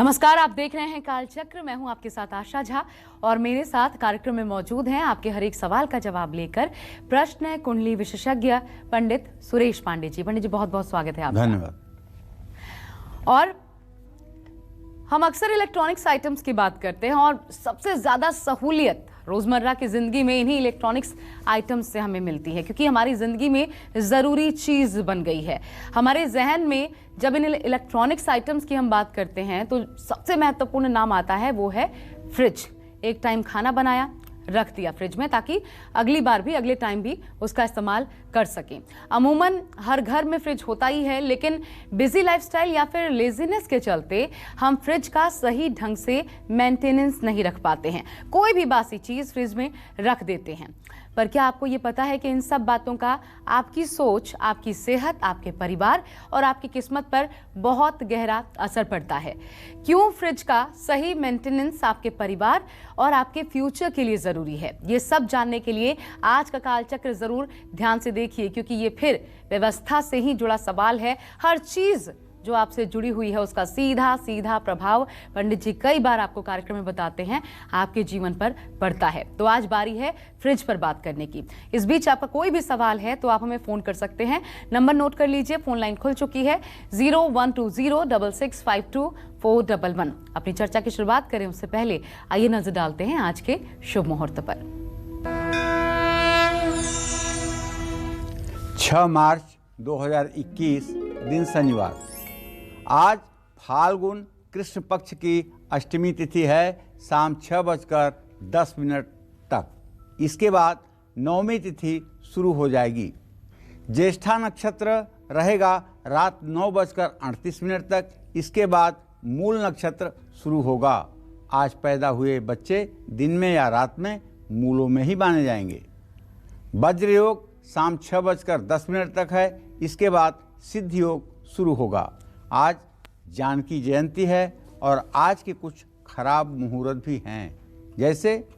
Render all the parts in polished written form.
नमस्कार, आप देख रहे हैं कालचक्र। मैं हूं आपके साथ आशा झा और मेरे साथ कार्यक्रम में मौजूद हैं आपके हर एक सवाल का जवाब लेकर प्रश्न कुंडली विशेषज्ञ पंडित सुरेश पांडे जी। पंडित जी, बहुत बहुत स्वागत है आपका। धन्यवाद। और हम अक्सर इलेक्ट्रॉनिक्स आइटम्स की बात करते हैं और सबसे ज्यादा सहूलियत रोजमर्रा की जिंदगी में इन्हीं इलेक्ट्रॉनिक्स आइटम्स से हमें मिलती है, क्योंकि हमारी जिंदगी में जरूरी चीज बन गई है। हमारे जहन में जब इन इलेक्ट्रॉनिक्स आइटम्स की हम बात करते हैं तो सबसे महत्वपूर्ण नाम आता है, वो है फ्रिज। एक टाइम खाना बनाया, रख दिया फ्रिज में ताकि अगली बार भी, अगले टाइम भी उसका इस्तेमाल कर सकें। अमूमन हर घर में फ्रिज होता ही है, लेकिन बिजी लाइफस्टाइल या फिर लेजीनेस के चलते हम फ्रिज का सही ढंग से मेंटेनेंस नहीं रख पाते हैं। कोई भी बासी चीज फ्रिज में रख देते हैं। पर क्या आपको ये पता है कि इन सब बातों का आपकी सोच, आपकी सेहत, आपके परिवार और आपकी किस्मत पर बहुत गहरा असर पड़ता है? क्यों फ्रिज का सही मेंटेनेंस आपके परिवार और आपके फ्यूचर के लिए जरूरी है? ये सब जानने के लिए आज का कालचक्र जरूर ध्यान से देखिए, क्योंकि ये फिर व्यवस्था से ही जुड़ा सवाल है। हर चीज जो आपसे जुड़ी हुई है उसका सीधा सीधा प्रभाव, पंडित जी कई बार आपको कार्यक्रम में बताते हैं, आपके जीवन पर पड़ता है। तो आज बारी है फ्रिज पर बात करने की। इस बीच आपका कोई भी सवाल है तो आप हमें फोन कर सकते हैं। नंबर नोट कर लीजिए, फोन लाइन खुल चुकी है 0120665241। अपनी चर्चा की शुरुआत करें उससे पहले आइए नजर डालते हैं आज के शुभ मुहूर्त पर। 6 मार्च 2021 दिन शनिवार। आज फाल्गुन कृष्ण पक्ष की अष्टमी तिथि है, शाम 6:10 तक। इसके बाद नवमी तिथि शुरू हो जाएगी। ज्येष्ठा नक्षत्र रहेगा रात 9:38 तक। इसके बाद मूल नक्षत्र शुरू होगा। आज पैदा हुए बच्चे दिन में या रात में मूलों में ही माने जाएंगे। वज्र योग शाम 6:10 तक है। इसके बाद सिद्ध योग शुरू होगा। आज जानकी जयंती है और आज के कुछ खराब मुहूर्त भी हैं। जैसे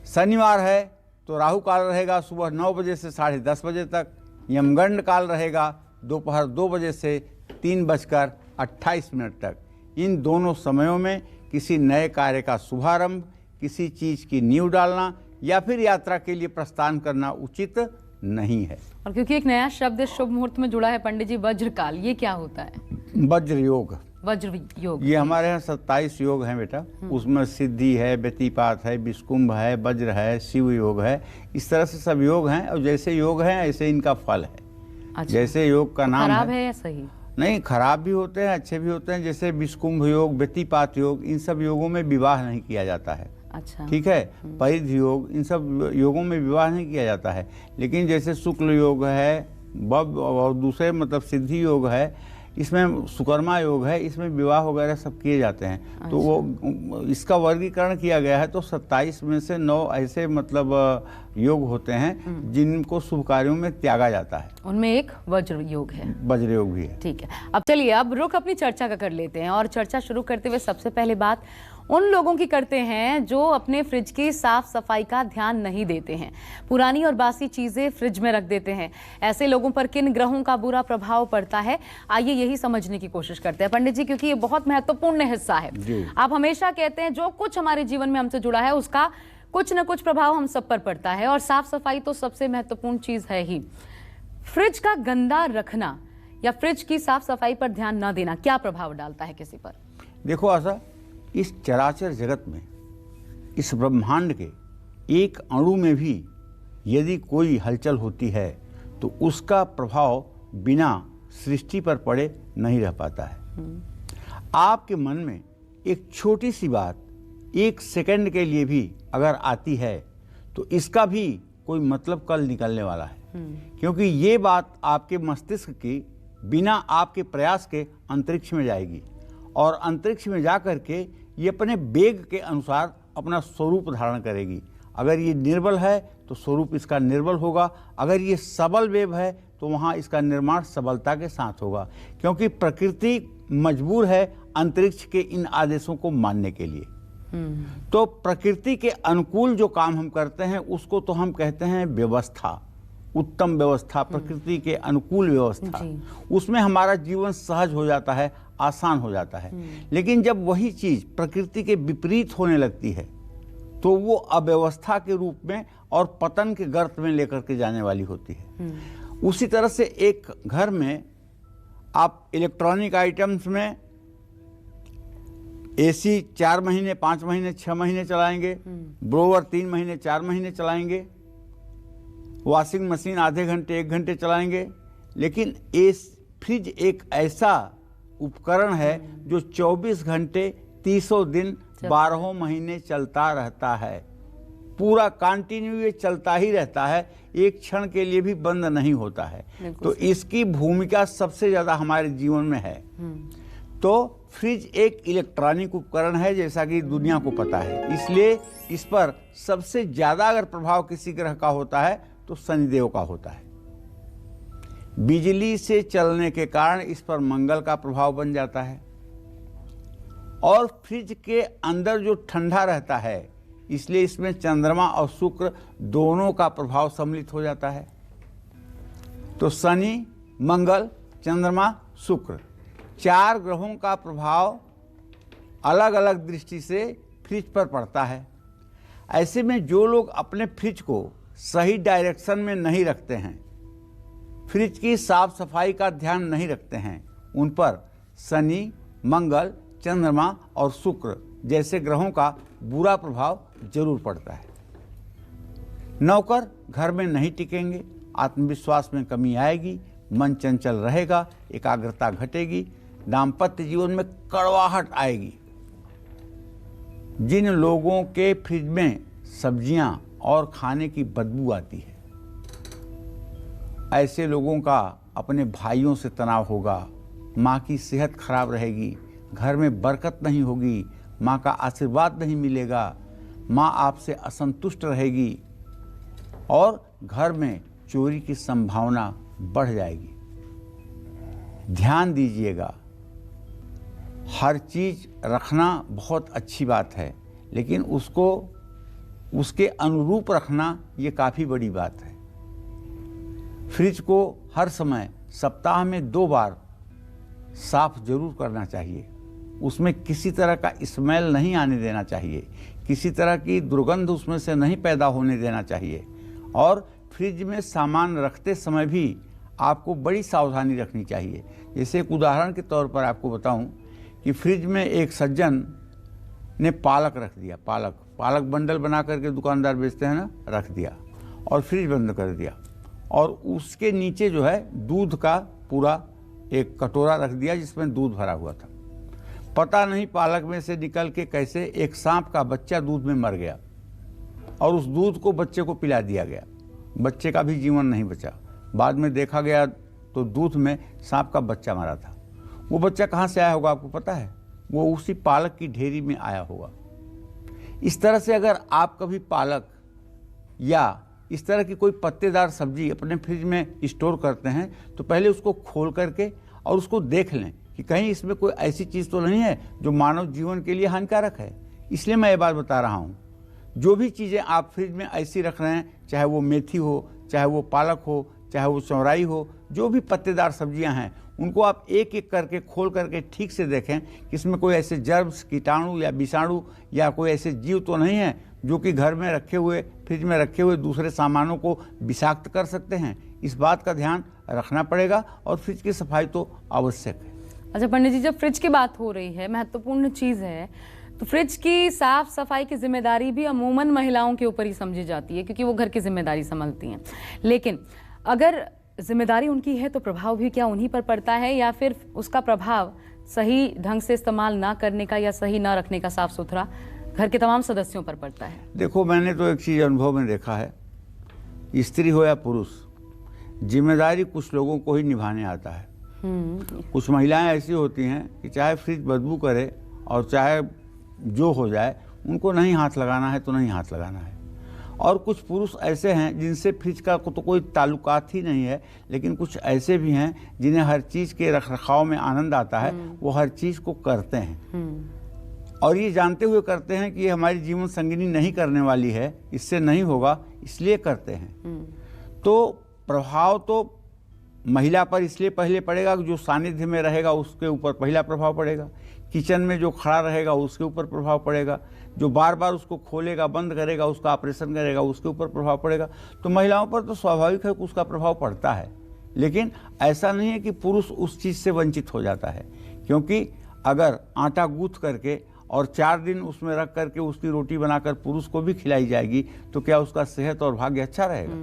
शनिवार है तो राहु काल रहेगा सुबह 9 बजे से 10:30 बजे तक। यमगंड काल रहेगा दोपहर 2 बजे से 3:28 तक। इन दोनों समयों में किसी नए कार्य का शुभारंभ, किसी चीज की नींव डालना या फिर यात्रा के लिए प्रस्थान करना उचित नहीं है। और क्योंकि एक नया शब्द शुभ मुहूर्त में जुड़ा है पंडित जी, वज्रकाल, ये क्या होता है? वज्र योग। वज्र योग, ये हमारे यहाँ 27 योग हैं बेटा। उसमें सिद्धि है, व्यतिपात है, विष्कुंभ है, वज्र है, शिव योग है। इस तरह से सब योग हैं और जैसे योग हैं ऐसे इनका फल है। अच्छा। जैसे योग का नाम खराब है या सही? नहीं, खराब भी होते हैं, अच्छे भी होते हैं। जैसे विष्कुंभ योग, व्यतिपात योग, इन सब योगों में विवाह नहीं किया जाता है। अच्छा, ठीक है। परिध योग, इन सब योगों में विवाह नहीं किया जाता है। लेकिन जैसे शुक्ल योग है और दूसरे मतलब सिद्धि योग है, इसमें सुकर्मा योग है, इसमें विवाह वगैरह सब किए जाते हैं। अच्छा। तो वो इसका वर्गीकरण किया गया है। तो 27 में से 9 ऐसे मतलब योग होते हैं जिनको शुभ कार्यों में त्यागा जाता है। उनमें एक वज्र योग है। वज्र योग भी है। ठीक है, अब चलिए अब रुख अपनी चर्चा का कर लेते हैं। और चर्चा शुरू करते हुए सबसे पहले बात उन लोगों की करते हैं जो अपने फ्रिज की साफ सफाई का ध्यान नहीं देते हैं, पुरानी और बासी चीजें फ्रिज में रख देते हैं। ऐसे लोगों पर किन ग्रहों का बुरा प्रभाव पड़ता है, आइए यही समझने की कोशिश करते हैं पंडित जी, क्योंकि ये बहुत महत्वपूर्ण हिस्सा है। आप हमेशा कहते हैं जो कुछ हमारे जीवन में हमसे जुड़ा है उसका कुछ न कुछ प्रभाव हम सब पर पड़ता है, और साफ सफाई तो सबसे महत्वपूर्ण चीज है ही। फ्रिज का गंदा रखना या फ्रिज की साफ सफाई पर ध्यान न देना क्या प्रभाव डालता है किसी पर? देखो ऐसा, इस चराचर जगत में, इस ब्रह्मांड के एक अणु में भी यदि कोई हलचल होती है तो उसका प्रभाव बिना सृष्टि पर पड़े नहीं रह पाता है। आपके मन में एक छोटी सी बात 1 सेकंड के लिए भी अगर आती है तो इसका भी कोई मतलब कल निकलने वाला है। क्योंकि ये बात आपके मस्तिष्क की बिना आपके प्रयास के अंतरिक्ष में जाएगी और अंतरिक्ष में जा करके ये अपने वेग के अनुसार अपना स्वरूप धारण करेगी। अगर ये निर्बल है तो स्वरूप इसका निर्बल होगा, अगर ये सबल वेव है तो वहाँ इसका निर्माण सबलता के साथ होगा। क्योंकि प्रकृति मजबूर है अंतरिक्ष के इन आदेशों को मानने के लिए। तो प्रकृति के अनुकूल जो काम हम करते हैं उसको तो हम कहते हैं व्यवस्था। उत्तम व्यवस्था, प्रकृति के अनुकूल व्यवस्था, जी। उसमें हमारा जीवन सहज हो जाता है, आसान हो जाता है। लेकिन जब वही चीज प्रकृति के विपरीत होने लगती है तो वो अव्यवस्था के रूप में और पतन के गर्त में लेकर के जाने वाली होती है। उसी तरह से एक घर में आप इलेक्ट्रॉनिक आइटम्स में एसी 4 महीने, 5 महीने, 6 महीने चलाएंगे, ब्लोअर 3 महीने, 4 महीने चलाएंगे, वॉशिंग मशीन आधे घंटे, 1 घंटे चलाएंगे। लेकिन फ्रिज एक ऐसा उपकरण है जो 24 घंटे 300 दिन 12 महीने चलता रहता है, पूरा कंटिन्यू ये चलता ही रहता है, एक क्षण के लिए भी बंद नहीं होता है। तो इसकी भूमिका सबसे ज्यादा हमारे जीवन में है। तो फ्रिज एक इलेक्ट्रॉनिक उपकरण है, जैसा कि दुनिया को पता है, इसलिए इस पर सबसे ज्यादा अगर प्रभाव किसी ग्रह का होता है तो शनिदेव का होता है। बिजली से चलने के कारण इस पर मंगल का प्रभाव बन जाता है, और फ्रिज के अंदर जो ठंडा रहता है इसलिए इसमें चंद्रमा और शुक्र दोनों का प्रभाव सम्मिलित हो जाता है। तो शनि, मंगल, चंद्रमा, शुक्र 4 ग्रहों का प्रभाव अलग अलग दृष्टि से फ्रिज पर पड़ता है। ऐसे में जो लोग अपने फ्रिज को सही डायरेक्शन में नहीं रखते हैं, फ्रिज की साफ सफाई का ध्यान नहीं रखते हैं, उन पर शनि, मंगल, चंद्रमा और शुक्र जैसे ग्रहों का बुरा प्रभाव जरूर पड़ता है। नौकर घर में नहीं टिकेंगे, आत्मविश्वास में कमी आएगी, मन चंचल रहेगा, एकाग्रता घटेगी, दाम्पत्य जीवन में कड़वाहट आएगी। जिन लोगों के फ्रिज में सब्जियां और खाने की बदबू आती है, ऐसे लोगों का अपने भाइयों से तनाव होगा, माँ की सेहत खराब रहेगी, घर में बरकत नहीं होगी, माँ का आशीर्वाद नहीं मिलेगा, माँ आपसे असंतुष्ट रहेगी और घर में चोरी की संभावना बढ़ जाएगी। ध्यान दीजिएगा, हर चीज रखना बहुत अच्छी बात है, लेकिन उसको उसके अनुरूप रखना ये काफ़ी बड़ी बात है। फ्रिज को हर समय सप्ताह में 2 बार साफ जरूर करना चाहिए। उसमें किसी तरह का स्मेल नहीं आने देना चाहिए, किसी तरह की दुर्गंध उसमें से नहीं पैदा होने देना चाहिए। और फ्रिज में सामान रखते समय भी आपको बड़ी सावधानी रखनी चाहिए। जैसे एक उदाहरण के तौर पर आपको बताऊं कि फ्रिज में एक सज्जन ने पालक रख दिया, पालक बंडल बना करके दुकानदार बेचते हैं ना, रख दिया और फ्रिज बंद कर दिया, और उसके नीचे जो है दूध का पूरा एक कटोरा रख दिया जिसमें दूध भरा हुआ था। पता नहीं पालक में से निकल के कैसे एक सांप का बच्चा दूध में मर गया और उस दूध को बच्चे को पिला दिया गया, बच्चे का भी जीवन नहीं बचा। बाद में देखा गया तो दूध में सांप का बच्चा मरा था। वो बच्चा कहाँ से आया होगा आपको पता है? वो उसी पालक की ढेरी में आया होगा। इस तरह से अगर आप कभी पालक या इस तरह की कोई पत्तेदार सब्जी अपने फ्रिज में स्टोर करते हैं तो पहले उसको खोल करके और उसको देख लें कि कहीं इसमें कोई ऐसी चीज़ तो नहीं है जो मानव जीवन के लिए हानिकारक है। इसलिए मैं ये बात बता रहा हूँ, जो भी चीज़ें आप फ्रिज में ऐसी रख रहे हैं, चाहे वो मेथी हो, चाहे वो पालक हो, चाहे वो चौराई हो, जो भी पत्तेदार सब्जियां हैं, उनको आप एक एक करके खोल करके ठीक से देखें कि इसमें कोई ऐसे जर्म्स, कीटाणु या विषाणु या कोई ऐसे जीव तो नहीं है जो कि घर में रखे हुए, फ्रिज में रखे हुए दूसरे सामानों को विषाक्त कर सकते हैं। इस बात का ध्यान रखना पड़ेगा और फ्रिज की सफाई तो आवश्यक है। अच्छा पंडित जी, जब फ्रिज की बात हो रही है, महत्वपूर्ण चीज़ है, तो फ्रिज की साफ सफाई की जिम्मेदारी भी अमूमन महिलाओं के ऊपर ही समझी जाती है क्योंकि वो घर की जिम्मेदारी संभालती हैं। लेकिन अगर जिम्मेदारी उनकी है तो प्रभाव भी क्या उन्हीं पर पड़ता है, या फिर उसका प्रभाव सही ढंग से इस्तेमाल ना करने का या सही ना रखने का साफ सुथरा घर के तमाम सदस्यों पर पड़ता है? देखो, मैंने तो एक चीज़ अनुभव में देखा है, स्त्री हो या पुरुष, जिम्मेदारी कुछ लोगों को ही निभाने आता है। कुछ महिलाएं ऐसी होती हैं कि चाहे फ्रिज बदबू करे और चाहे जो हो जाए, उनको नहीं हाथ लगाना है तो नहीं हाथ लगाना है। और कुछ पुरुष ऐसे हैं जिनसे फ्रिज का तो कोई ताल्लुकात ही नहीं है, लेकिन कुछ ऐसे भी हैं जिन्हें हर चीज़ के रखरखाव में आनंद आता है, वो हर चीज़ को करते हैं और ये जानते हुए करते हैं कि ये हमारी जीवन संगिनी नहीं करने वाली है, इससे नहीं होगा, इसलिए करते हैं। तो प्रभाव तो महिला पर इसलिए पहले पड़ेगा कि जो सानिध्य में रहेगा उसके ऊपर पहला प्रभाव पड़ेगा, किचन में जो खड़ा रहेगा उसके ऊपर प्रभाव पड़ेगा, जो बार बार उसको खोलेगा बंद करेगा उसका ऑपरेशन करेगा उसके ऊपर प्रभाव पड़ेगा। तो महिलाओं पर तो स्वाभाविक है कि उसका प्रभाव पड़ता है, लेकिन ऐसा नहीं है कि पुरुष उस चीज़ से वंचित हो जाता है, क्योंकि अगर आटा गूंथ करके और 4 दिन उसमें रख करके उसकी रोटी बनाकर पुरुष को भी खिलाई जाएगी तो क्या उसका सेहत और भाग्य अच्छा रहेगा?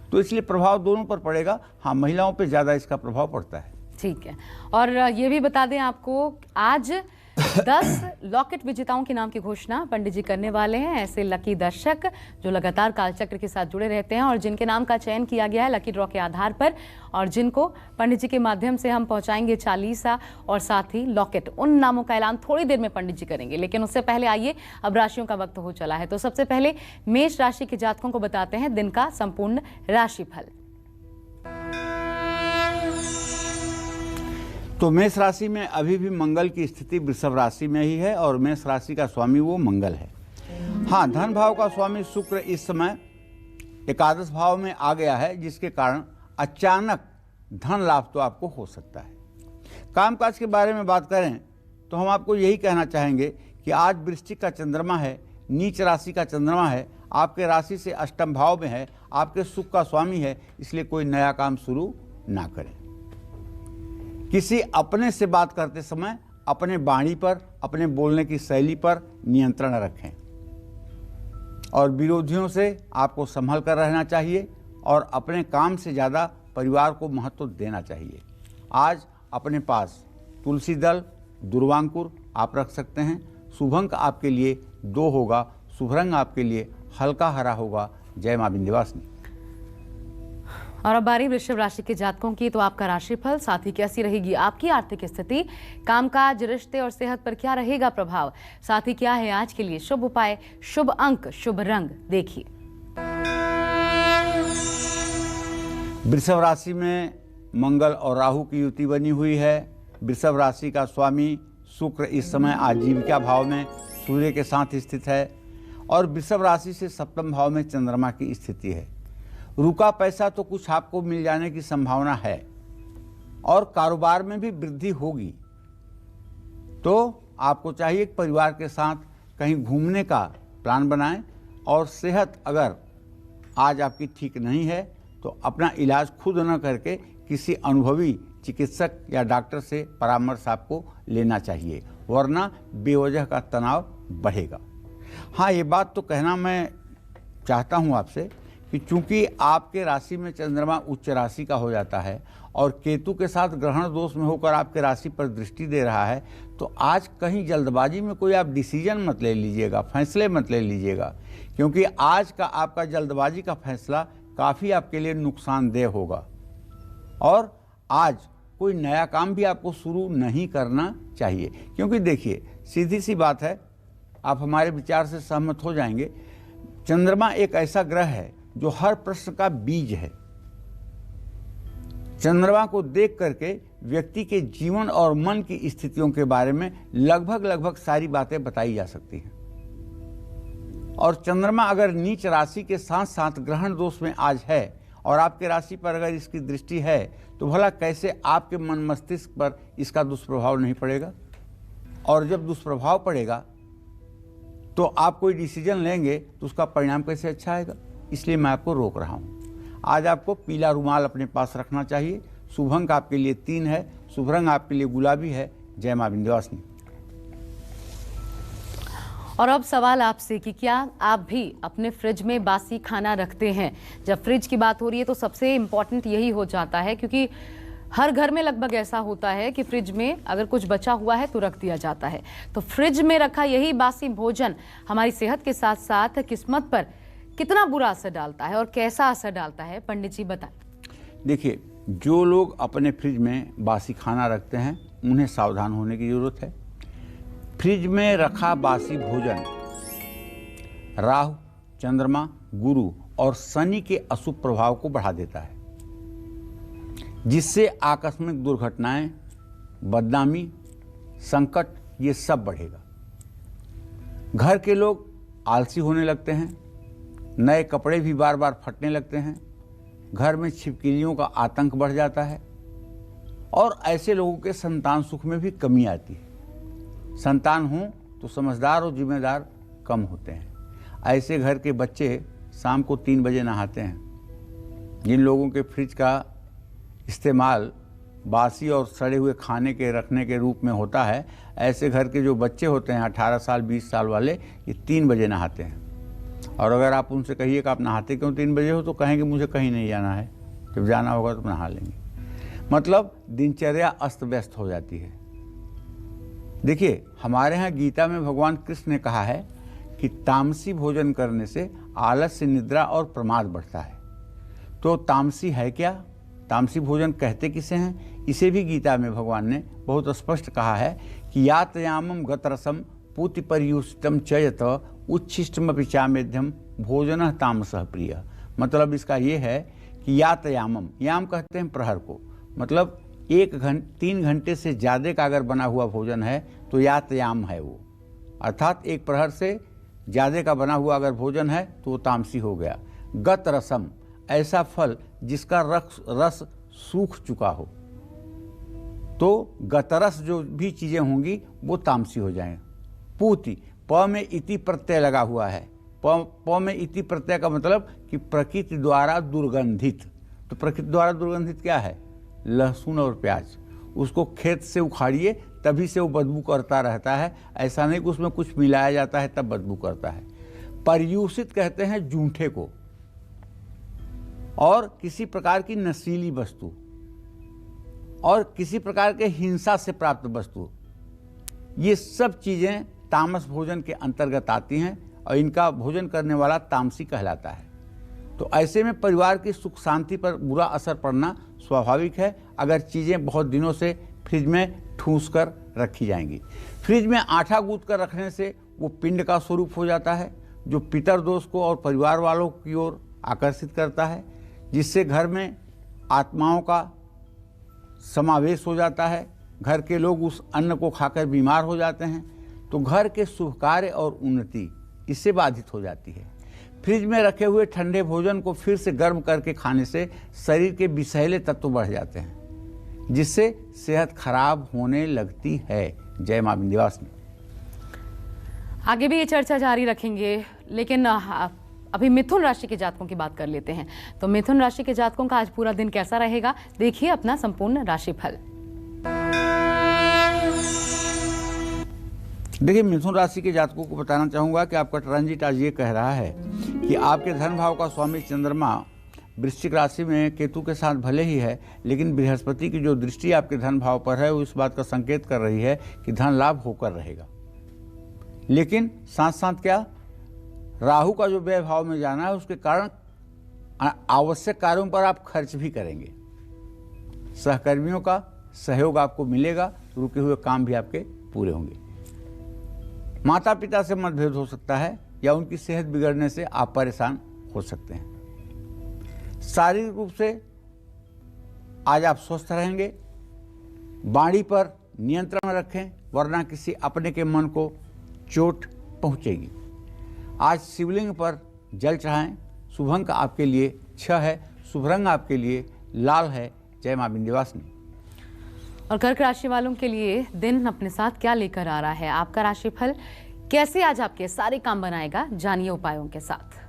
तो इसलिए प्रभाव दोनों पर पड़ेगा। हाँ, महिलाओं पे ज़्यादा इसका प्रभाव पड़ता है। ठीक है। और ये भी बता दें आपको, आज 10 लॉकेट विजेताओं के नाम की घोषणा पंडित जी करने वाले हैं। ऐसे लकी दर्शक जो लगातार कालचक्र के साथ जुड़े रहते हैं और जिनके नाम का चयन किया गया है लकी ड्रॉ के आधार पर, और जिनको पंडित जी के माध्यम से हम पहुंचाएंगे चालीसा और साथ ही लॉकेट, उन नामों का ऐलान थोड़ी देर में पंडित जी करेंगे। लेकिन उससे पहले आइए, अब राशियों का वक्त हो चला है। तो सबसे पहले मेष राशि के जातकों को बताते हैं दिन का संपूर्ण राशिफल। तो मेष राशि में अभी भी मंगल की स्थिति वृषभ राशि में ही है और मेष राशि का स्वामी वो मंगल है। हाँ, धन भाव का स्वामी शुक्र इस समय एकादश भाव में आ गया है, जिसके कारण अचानक धन लाभ तो आपको हो सकता है। कामकाज के बारे में बात करें तो हम आपको यही कहना चाहेंगे कि आज वृश्चिक का चंद्रमा है, नीच राशि का चंद्रमा है, आपके राशि से अष्टम भाव में है, आपके सुख का स्वामी है, इसलिए कोई नया काम शुरू ना करें। किसी अपने से बात करते समय अपने वाणी पर, अपने बोलने की शैली पर नियंत्रण रखें और विरोधियों से आपको संभल कर रहना चाहिए और अपने काम से ज़्यादा परिवार को महत्व देना चाहिए। आज अपने पास तुलसी दल, दुर्वांकुर आप रख सकते हैं। शुभ अंक आपके लिए 2 होगा, शुभ रंग आपके लिए हल्का हरा होगा। जय मां विंध्यवासिनी। और अब बारी वृषभ राशि के जातकों की। तो आपका राशिफल, साथ ही कैसी रहेगी आपकी आर्थिक स्थिति, कामकाज, रिश्ते और सेहत पर क्या रहेगा प्रभाव, साथ ही क्या है आज के लिए शुभ उपाय, शुभ अंक, शुभ रंग, देखिए। वृषभ राशि में मंगल और राहु की युति बनी हुई है। वृषभ राशि का स्वामी शुक्र इस समय आजीविका भाव में सूर्य के साथ स्थित है और वृषभ राशि से सप्तम भाव में चंद्रमा की स्थिति है। रुका पैसा तो कुछ आपको मिल जाने की संभावना है और कारोबार में भी वृद्धि होगी। तो आपको चाहिए कि परिवार के साथ कहीं घूमने का प्लान बनाएं और सेहत अगर आज आपकी ठीक नहीं है तो अपना इलाज खुद न करके किसी अनुभवी चिकित्सक या डॉक्टर से परामर्श आपको लेना चाहिए, वरना बेवजह का तनाव बढ़ेगा। हाँ, ये बात तो कहना मैं चाहता हूँ आपसे कि चूंकि आपके राशि में चंद्रमा उच्च राशि का हो जाता है और केतु के साथ ग्रहण दोष में होकर आपके राशि पर दृष्टि दे रहा है, तो आज कहीं जल्दबाजी में कोई आप डिसीजन मत ले लीजिएगा, फैसले मत ले लीजिएगा, क्योंकि आज का आपका जल्दबाजी का फैसला काफ़ी आपके लिए नुकसानदेह होगा। और आज कोई नया काम भी आपको शुरू नहीं करना चाहिए, क्योंकि देखिए सीधी सी बात है, आप हमारे विचार से सहमत हो जाएंगे, चंद्रमा एक ऐसा ग्रह है जो हर प्रश्न का बीज है। चंद्रमा को देख करके व्यक्ति के जीवन और मन की स्थितियों के बारे में लगभग सारी बातें बताई जा सकती हैं। और चंद्रमा अगर नीच राशि के साथ साथ ग्रहण दोष में आज है और आपके राशि पर अगर इसकी दृष्टि है, तो भला कैसे आपके मन मस्तिष्क पर इसका दुष्प्रभाव नहीं पड़ेगा। और जब दुष्प्रभाव पड़ेगा तो आप कोई डिसीजन लेंगे तो उसका परिणाम कैसे अच्छा आएगा। इसलिए मैं आपको रोक रहा हूँ। आज आपको पीला रुमाल अपने पास रखना चाहिए। शुभ अंक आपके लिए 3 है, शुभ रंग आपके लिए गुलाबी है। जय मां विंध्यवासिनी। और अब सवाल आपसे कि क्या आप भी अपने फ्रिज में बासी खाना रखते हैं। जब फ्रिज की बात हो रही है तो सबसे इम्पोर्टेंट यही हो जाता है, क्योंकि हर घर में लगभग ऐसा होता है कि फ्रिज में अगर कुछ बचा हुआ है तो रख दिया जाता है। तो फ्रिज में रखा यही बासी भोजन हमारी सेहत के साथ साथ किस्मत पर कितना बुरा असर डालता है और कैसा असर डालता है, पंडित जी बताएं। देखिए, जो लोग अपने फ्रिज में बासी खाना रखते हैं उन्हें सावधान होने की जरूरत है। फ्रिज में रखा बासी भोजन राहु, चंद्रमा, गुरु और शनि के अशुभ प्रभाव को बढ़ा देता है, जिससे आकस्मिक दुर्घटनाएं, बदनामी, संकट ये सब बढ़ेगा। घर के लोग आलसी होने लगते हैं, नए कपड़े भी बार बार फटने लगते हैं, घर में छिपकलियों का आतंक बढ़ जाता है और ऐसे लोगों के संतान सुख में भी कमी आती है। संतान हो तो समझदार और जिम्मेदार कम होते हैं। ऐसे घर के बच्चे शाम को 3 बजे नहाते हैं। जिन लोगों के फ्रिज का इस्तेमाल बासी और सड़े हुए खाने के रखने के रूप में होता है, ऐसे घर के जो बच्चे होते हैं 18 साल 20 साल वाले, ये 3 बजे नहाते हैं। और अगर आप उनसे कहिए कि आप नहाते क्यों 3 बजे हो, तो कहेंगे मुझे कहीं नहीं जाना है, जब जाना होगा तो नहा लेंगे। मतलब दिनचर्या अस्त व्यस्त हो जाती है। देखिए, हमारे यहाँ गीता में भगवान कृष्ण ने कहा है कि तामसी भोजन करने से आलस्य, निद्रा और प्रमाद बढ़ता है। तो तामसी है क्या? तामसी भोजन कहते किसे हैं? इसे भी गीता में भगवान ने बहुत स्पष्ट कहा है कि यातयामम गतरसम पूति परियुष्टम चयत उच्छिष्टम चामेध्यम भोजन तामसः प्रिय। मतलब इसका ये है कि यातयामम, याम कहते हैं प्रहर को, मतलब 3 घंटे से ज़्यादा का अगर बना हुआ भोजन है तो यातयाम है वो, अर्थात 1 प्रहर से ज़्यादा का बना हुआ अगर भोजन है तो वो तामसी हो गया। गत रसम, ऐसा फल जिसका रस सूख चुका हो, तो गतरस जो भी चीज़ें होंगी वो तामसी हो जाएंगे। पूति, प में इति प्रत्यय लगा हुआ है। प में इति प्रत्यय का मतलब कि प्रकृति द्वारा दुर्गंधित। तो प्रकृति द्वारा दुर्गंधित क्या है? लहसुन और प्याज। उसको खेत से उखाड़िए तभी से वो बदबू करता रहता है, ऐसा नहीं कि उसमें कुछ मिलाया जाता है तब बदबू करता है। पर्यूषित कहते हैं जूठे को, और किसी प्रकार की नशीली वस्तु और किसी प्रकार के हिंसा से प्राप्त वस्तु, ये सब चीज़ें तामस भोजन के अंतर्गत आती हैं और इनका भोजन करने वाला तामसी कहलाता है। तो ऐसे में परिवार की सुख शांति पर बुरा असर पड़ना स्वाभाविक है अगर चीज़ें बहुत दिनों से फ्रिज में ठूस कर रखी जाएंगी। फ्रिज में आटा गूंथ कर रखने से वो पिंड का स्वरूप हो जाता है, जो पितर दोष को और परिवार वालों की ओर आकर्षित करता है, जिससे घर में आत्माओं का समावेश हो जाता है। घर के लोग उस अन्न को खाकर बीमार हो जाते हैं, तो घर के शुभ कार्य और उन्नति इससे बाधित हो जाती है। फ्रिज में रखे हुए ठंडे भोजन को फिर से गर्म करके खाने से शरीर के विषैले तत्व बढ़ जाते हैं, जिससे सेहत खराब होने लगती है। जय मां विंध्यवासिनी। आगे भी ये चर्चा जारी रखेंगे, लेकिन अभी मिथुन राशि के जातकों की बात कर लेते हैं। तो मिथुन राशि के जातकों का आज पूरा दिन कैसा रहेगा, देखिए अपना संपूर्ण राशिफल। देखिए, मिथुन राशि के जातकों को बताना चाहूंगा कि आपका ट्रांजिट आज ये कह रहा है कि आपके धन भाव का स्वामी चंद्रमा वृश्चिक राशि में केतु के साथ भले ही है, लेकिन बृहस्पति की जो दृष्टि आपके धन भाव पर है वो इस बात का संकेत कर रही है कि धन लाभ होकर रहेगा। लेकिन साथ साथ क्या, राहु का जो व्यय भाव में जाना है उसके कारण आवश्यक कार्यों पर आप खर्च भी करेंगे। सहकर्मियों का सहयोग आपको मिलेगा, रुके हुए काम भी आपके पूरे होंगे। माता पिता से मतभेद हो सकता है या उनकी सेहत बिगड़ने से आप परेशान हो सकते हैं। शारीरिक रूप से आज आप स्वस्थ रहेंगे। वाणी पर नियंत्रण रखें, वरना किसी अपने के मन को चोट पहुंचेगी। आज शिवलिंग पर जल चढ़ाएं। शुभ अंक आपके लिए 6 है, शुभ रंग आपके लिए लाल है। जय मां विंध्यवासिनी। और कर्क राशि वालों के लिए दिन अपने साथ क्या लेकर आ रहा है, आपका राशिफल कैसे आज आपके सारे काम बनाएगा, जानिए उपायों के साथ।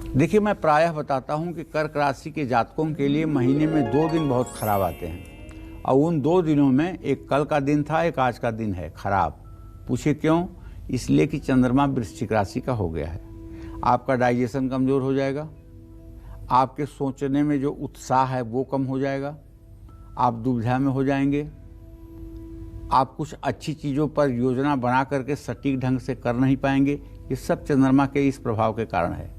देखिए, मैं प्रायः बताता हूं कि कर्क राशि के जातकों के लिए महीने में 2 दिन बहुत खराब आते हैं, और उन 2 दिनों में एक कल का दिन था, एक आज का दिन है खराब। पूछे क्यों? इसलिए कि चंद्रमा वृश्चिक राशि का हो गया है। आपका डाइजेशन कमजोर हो जाएगा, आपके सोचने में जो उत्साह है वो कम हो जाएगा, आप दुविधा में हो जाएंगे, आप कुछ अच्छी चीज़ों पर योजना बना करके सटीक ढंग से कर नहीं पाएंगे। ये सब चंद्रमा के इस प्रभाव के कारण है।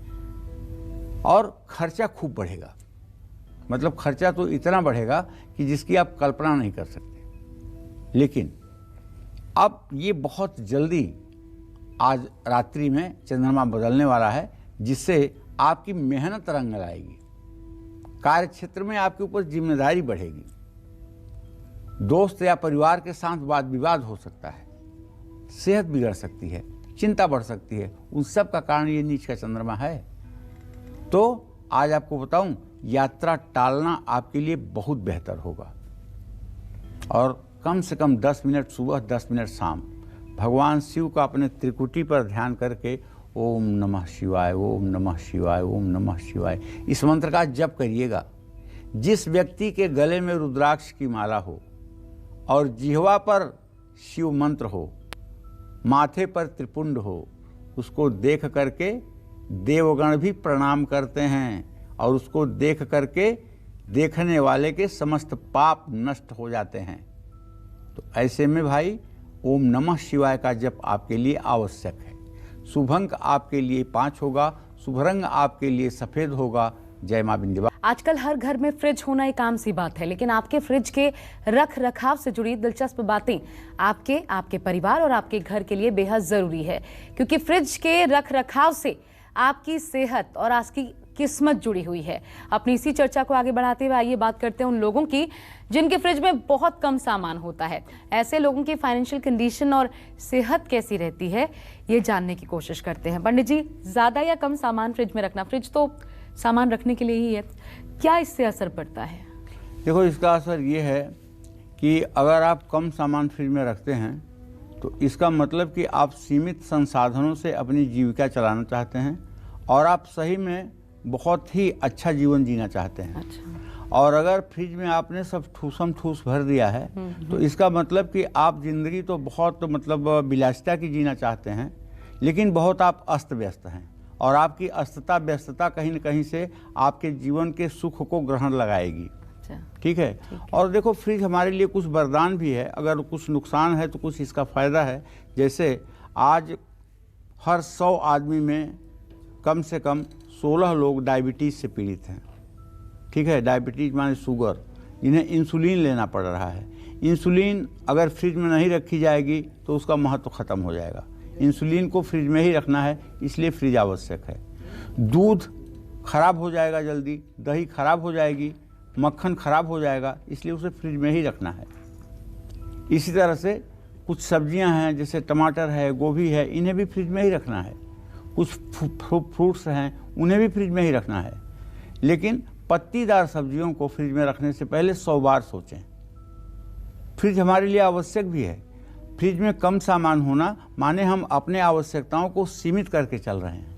और खर्चा खूब बढ़ेगा, मतलब खर्चा तो इतना बढ़ेगा कि जिसकी आप कल्पना नहीं कर सकते। लेकिन अब ये बहुत जल्दी आज रात्रि में चंद्रमा बदलने वाला है, जिससे आपकी मेहनत रंग लाएगी। कार्य क्षेत्र में आपके ऊपर जिम्मेदारी बढ़ेगी। दोस्त या परिवार के साथ वाद विवाद हो सकता है, सेहत बिगड़ सकती है, चिंता बढ़ सकती है। उन सब का कारण ये नीच का चंद्रमा है। तो आज आपको बताऊं, यात्रा टालना आपके लिए बहुत बेहतर होगा और कम से कम 10 मिनट सुबह 10 मिनट शाम भगवान शिव का अपने त्रिकुटी पर ध्यान करके ओम नमः शिवाय, ओम नमः शिवाय, ओम नमः शिवाय इस मंत्र का जप करिएगा। जिस व्यक्ति के गले में रुद्राक्ष की माला हो और जिह्वा पर शिव मंत्र हो, माथे पर त्रिपुंड हो, उसको देख करके देवगण भी प्रणाम करते हैं और उसको देख करके देखने वाले के समस्त पाप नष्ट हो जाते हैं। तो ऐसे में भाई ओम नमः शिवाय का जप आपके लिए आवश्यक है। शुभ अंक आपके लिए 5 होगा, शुभ रंग आपके लिए सफेद होगा। जय मां विंध्यवासिनी। आजकल हर घर में फ्रिज होना एक आम सी बात है, लेकिन आपके फ्रिज के रख रखाव से जुड़ी दिलचस्प बातें आपके परिवार और आपके घर के लिए बेहद जरूरी है, क्योंकि फ्रिज के रख रखाव से आपकी सेहत और आपकी किस्मत जुड़ी हुई है। अपनी इसी चर्चा को आगे बढ़ाते हुए आइए बात करते हैं उन लोगों की जिनके फ्रिज में बहुत कम सामान होता है। ऐसे लोगों की फाइनेंशियल कंडीशन और सेहत कैसी रहती है, ये जानने की कोशिश करते हैं। पंडित जी, ज्यादा या कम सामान फ्रिज में रखना, फ्रिज तो सामान रखने के लिए ही है, क्या इससे असर पड़ता है? देखो, इसका असर ये है कि अगर आप कम सामान फ्रिज में रखते हैं तो इसका मतलब कि आप सीमित संसाधनों से अपनी जीविका चलाना चाहते हैं और आप सही में बहुत ही अच्छा जीवन जीना चाहते हैं। अच्छा। और अगर फ्रिज में आपने सब ठूसम ठूस भर दिया है तो इसका मतलब कि आप जिंदगी तो बहुत मतलब विलासिता की जीना चाहते हैं, लेकिन बहुत आप अस्त व्यस्त हैं और आपकी अस्तता व्यस्तता कहीं न कहीं से आपके जीवन के सुख को ग्रहण लगाएगी। ठीक है। और देखो, फ्रिज हमारे लिए कुछ वरदान भी है। अगर कुछ नुकसान है तो कुछ इसका फ़ायदा है। जैसे आज हर 100 आदमी में कम से कम 16 लोग डायबिटीज़ से पीड़ित हैं। ठीक है, डायबिटीज़ माने शुगर, जिन्हें इंसुलिन लेना पड़ रहा है। इंसुलिन अगर फ्रिज में नहीं रखी जाएगी तो उसका महत्व ख़त्म हो जाएगा। इंसुलिन को फ्रिज में ही रखना है, इसलिए फ्रिज आवश्यक है। दूध खराब हो जाएगा जल्दी, दही खराब हो जाएगी, मक्खन खराब हो जाएगा, इसलिए उसे फ्रिज में ही रखना है। इसी तरह से कुछ सब्जियां हैं, जैसे टमाटर है, गोभी है, इन्हें भी फ्रिज में ही रखना है। कुछ फ्रूट्स हैं, उन्हें भी फ्रिज में ही रखना है। लेकिन पत्तीदार सब्जियों को फ्रिज में रखने से पहले 100 बार सोचें। फ्रिज हमारे लिए आवश्यक भी है। फ्रिज में कम सामान होना माने हम अपने आवश्यकताओं को सीमित करके चल रहे हैं।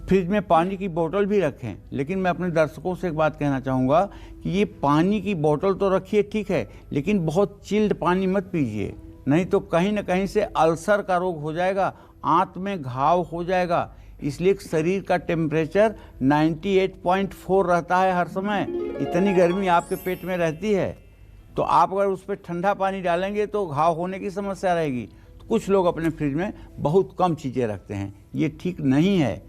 फ्रिज में पानी की बोतल भी रखें, लेकिन मैं अपने दर्शकों से एक बात कहना चाहूँगा कि ये पानी की बोतल तो रखिए, ठीक है, लेकिन बहुत चिल्ड पानी मत पीजिए, नहीं तो कहीं ना कहीं से अल्सर का रोग हो जाएगा, आंत में घाव हो जाएगा। इसलिए शरीर का टेम्परेचर 98.4 रहता है हर समय। इतनी गर्मी आपके पेट में रहती है, तो आप अगर उस पर ठंडा पानी डालेंगे तो घाव होने की समस्या रहेगी। तो कुछ लोग अपने फ्रिज में बहुत कम चीज़ें रखते हैं, ये ठीक नहीं है।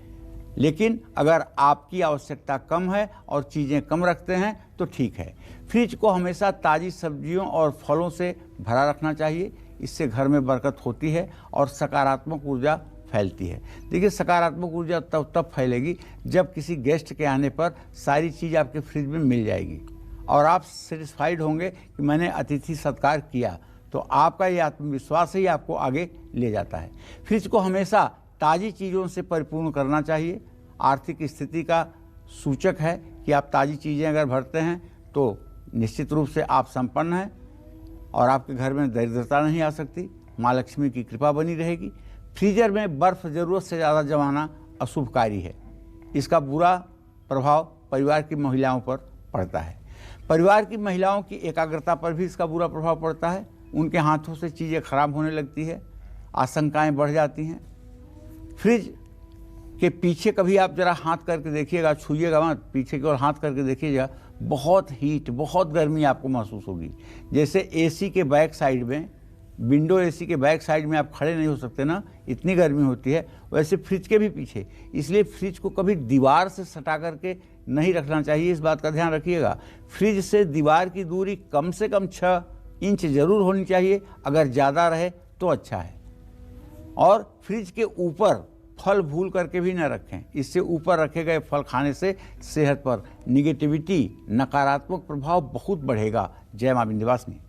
लेकिन अगर आपकी आवश्यकता कम है और चीज़ें कम रखते हैं तो ठीक है। फ्रिज को हमेशा ताज़ी सब्जियों और फलों से भरा रखना चाहिए। इससे घर में बरकत होती है और सकारात्मक ऊर्जा फैलती है। देखिए, सकारात्मक ऊर्जा तब फैलेगी जब किसी गेस्ट के आने पर सारी चीज़ आपके फ्रिज में मिल जाएगी और आप सेटिस्फाइड होंगे कि मैंने अतिथि सत्कार किया, तो आपका ये आत्मविश्वास ही आपको आगे ले जाता है। फ्रिज को हमेशा ताज़ी चीज़ों से परिपूर्ण करना चाहिए। आर्थिक स्थिति का सूचक है कि आप ताज़ी चीज़ें अगर भरते हैं तो निश्चित रूप से आप संपन्न हैं और आपके घर में दरिद्रता नहीं आ सकती, माँ लक्ष्मी की कृपा बनी रहेगी। फ्रीजर में बर्फ़ ज़रूरत से ज़्यादा जमाना अशुभकारी है। इसका बुरा प्रभाव परिवार की महिलाओं पर पड़ता है। परिवार की महिलाओं की एकाग्रता पर भी इसका बुरा प्रभाव पड़ता है। उनके हाथों से चीज़ें खराब होने लगती है, आशंकाएं बढ़ जाती हैं। फ्रिज के पीछे कभी आप जरा हाथ करके देखिएगा, छूइएगा मत, पीछे की ओर हाथ करके देखिएगा, बहुत हीट, बहुत गर्मी आपको महसूस होगी। जैसे एसी के बैक साइड में, विंडो एसी के बैक साइड में आप खड़े नहीं हो सकते ना, इतनी गर्मी होती है, वैसे फ्रिज के भी पीछे। इसलिए फ्रिज को कभी दीवार से सटा करके नहीं रखना चाहिए, इस बात का ध्यान रखिएगा। फ्रिज से दीवार की दूरी कम से कम 6 इंच जरूर होनी चाहिए, अगर ज़्यादा रहे तो अच्छा है। और फ्रिज के ऊपर फल भूल करके भी न रखें, इससे ऊपर रखे गए फल खाने से सेहत पर निगेटिविटी, नकारात्मक प्रभाव बहुत बढ़ेगा। जय मां विंध्यवासिनी।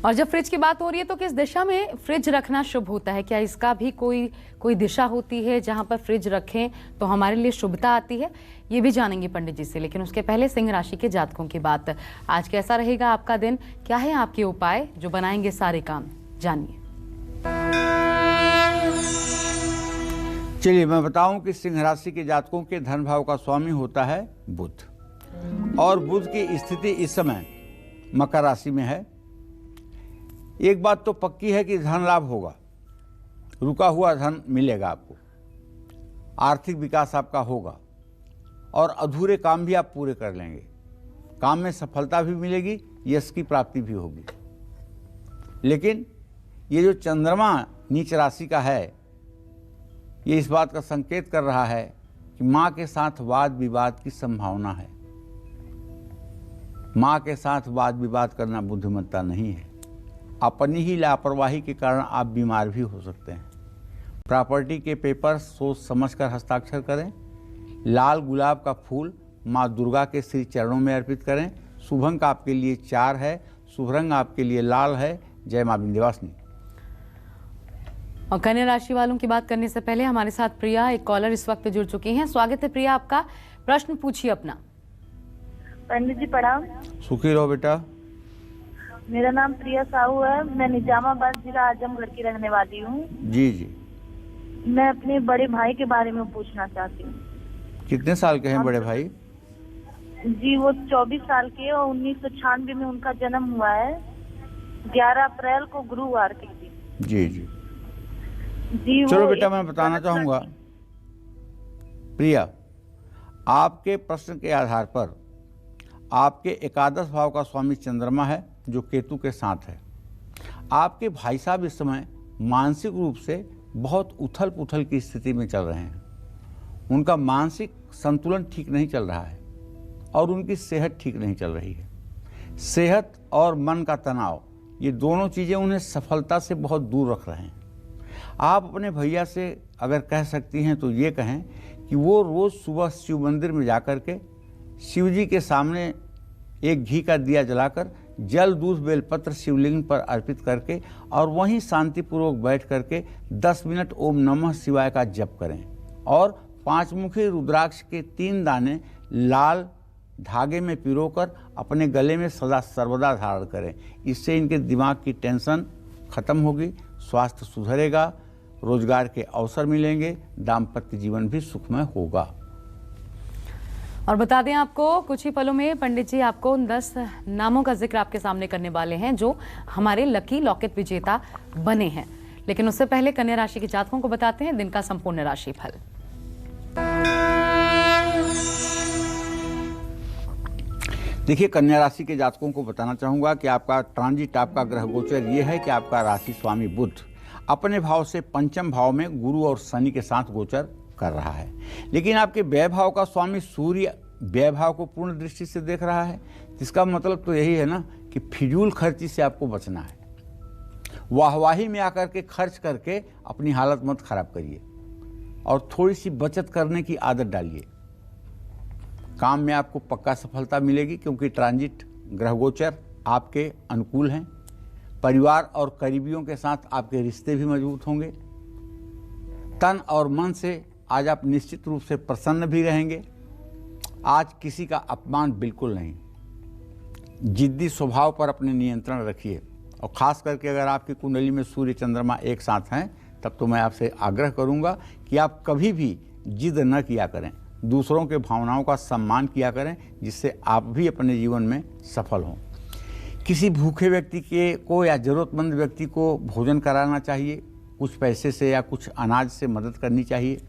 और जब फ्रिज की बात हो रही है तो किस दिशा में फ्रिज रखना शुभ होता है? क्या इसका भी कोई दिशा होती है जहां पर फ्रिज रखें तो हमारे लिए शुभता आती है? ये भी जानेंगे पंडित जी से, लेकिन उसके पहले सिंह राशि के जातकों की बात। आज कैसा रहेगा आपका दिन? क्या है आपके उपाय जो बनाएंगे सारे काम? जानिए। चलिए मैं बताऊं कि सिंह राशि के जातकों के धन भाव का स्वामी होता है बुध, और बुध की स्थिति इस समय मकर राशि में है। एक बात तो पक्की है कि धन लाभ होगा, रुका हुआ धन मिलेगा आपको, आर्थिक विकास आपका होगा और अधूरे काम भी आप पूरे कर लेंगे। काम में सफलता भी मिलेगी, यश की प्राप्ति भी होगी। लेकिन ये जो चंद्रमा नीच राशि का है, ये इस बात का संकेत कर रहा है कि माँ के साथ वाद विवाद की संभावना है। माँ के साथ वाद विवाद करना बुद्धिमत्ता नहीं है। अपनी ही लापरवाही के कारण आप बीमार भी हो सकते हैं। प्रॉपर्टी के पेपर सोच समझकर हस्ताक्षर करें। लाल गुलाब का फूल माँ दुर्गा के श्री चरणों में अर्पित करें। शुभ अंक आपके लिए 4 है, शुभ रंग आपके लिए लाल है। जय माँ विंध्यवासिनी। और कन्या राशि वालों की बात करने से पहले हमारे साथ प्रिया, एक कॉलर इस वक्त जुड़ चुकी हैं। स्वागत है प्रिया आपका, प्रश्न पूछिए अपना। पंडित जी प्रणाम। सुखी रहो बेटा। मेरा नाम प्रिया साहू है, मैं निजामाबाद जिला आजमगढ़ की रहने वाली हूँ। जी जी। मैं अपने बड़े भाई के बारे में पूछना चाहती हूँ। कितने साल के हैं बड़े भाई? जी वो 24 साल के हैं और 1996 में उनका जन्म हुआ है, 11 अप्रैल को गुरुवार के दिन। जी जी जी। चलो बेटा मैं बताना चाहूँगा प्रिया, आपके प्रश्न के आधार पर आपके एकादश भाव का स्वामी चंद्रमा है जो केतु के साथ है। आपके भाई साहब इस समय मानसिक रूप से बहुत उथल पुथल की स्थिति में चल रहे हैं। उनका मानसिक संतुलन ठीक नहीं चल रहा है और उनकी सेहत ठीक नहीं चल रही है। सेहत और मन का तनाव, ये दोनों चीज़ें उन्हें सफलता से बहुत दूर रख रहे हैं। आप अपने भैया से अगर कह सकती हैं तो ये कहें कि वो रोज़ सुबह शिव मंदिर में जाकर के शिव जी के सामने एक घी का दिया जलाकर जल दूध बेलपत्र शिवलिंग पर अर्पित करके और वहीं शांतिपूर्वक बैठ करके 10 मिनट ओम नमः शिवाय का जप करें और 5 मुखी रुद्राक्ष के 3 दाने लाल धागे में पिरोकर अपने गले में सदा सर्वदा धारण करें। इससे इनके दिमाग की टेंशन खत्म होगी, स्वास्थ्य सुधरेगा, रोजगार के अवसर मिलेंगे, दाम्पत्य जीवन भी सुखमय होगा। और बता दें आपको, कुछ ही पलों में पंडित जी आपको उन 10 नामों का जिक्र आपके सामने करने वाले हैं जो हमारे लकी लॉकेट विजेता बने हैं। लेकिन उससे पहले कन्या राशि के जातकों को बताते हैं दिन का संपूर्ण राशि फल। देखिए, कन्या राशि के जातकों को बताना चाहूंगा कि आपका ट्रांजिट, आपका ग्रह गोचर ये है कि आपका राशि स्वामी बुध अपने भाव से पंचम भाव में गुरु और शनि के साथ गोचर कर रहा है। लेकिन आपके व्यय भाव का स्वामी सूर्य व्यय भाव को पूर्ण दृष्टि से देख रहा है। इसका मतलब तो यही है ना कि फिजूल खर्ची से आपको बचना है। वाहवाही में आकर के खर्च करके अपनी हालत मत खराब करिए और थोड़ी सी बचत करने की आदत डालिए। काम में आपको पक्का सफलता मिलेगी क्योंकि ट्रांजिट ग्रह गोचर आपके अनुकूल हैं। परिवार और करीबियों के साथ आपके रिश्ते भी मजबूत होंगे। तन और मन से आज आप निश्चित रूप से प्रसन्न भी रहेंगे। आज किसी का अपमान बिल्कुल नहीं। जिद्दी स्वभाव पर अपने नियंत्रण रखिए और ख़ास करके अगर आपकी कुंडली में सूर्य चंद्रमा एक साथ हैं तब तो मैं आपसे आग्रह करूंगा कि आप कभी भी जिद न किया करें, दूसरों के भावनाओं का सम्मान किया करें, जिससे आप भी अपने जीवन में सफल हों। किसी भूखे व्यक्ति को या ज़रूरतमंद व्यक्ति को भोजन कराना चाहिए, कुछ पैसे से या कुछ अनाज से मदद करनी चाहिए।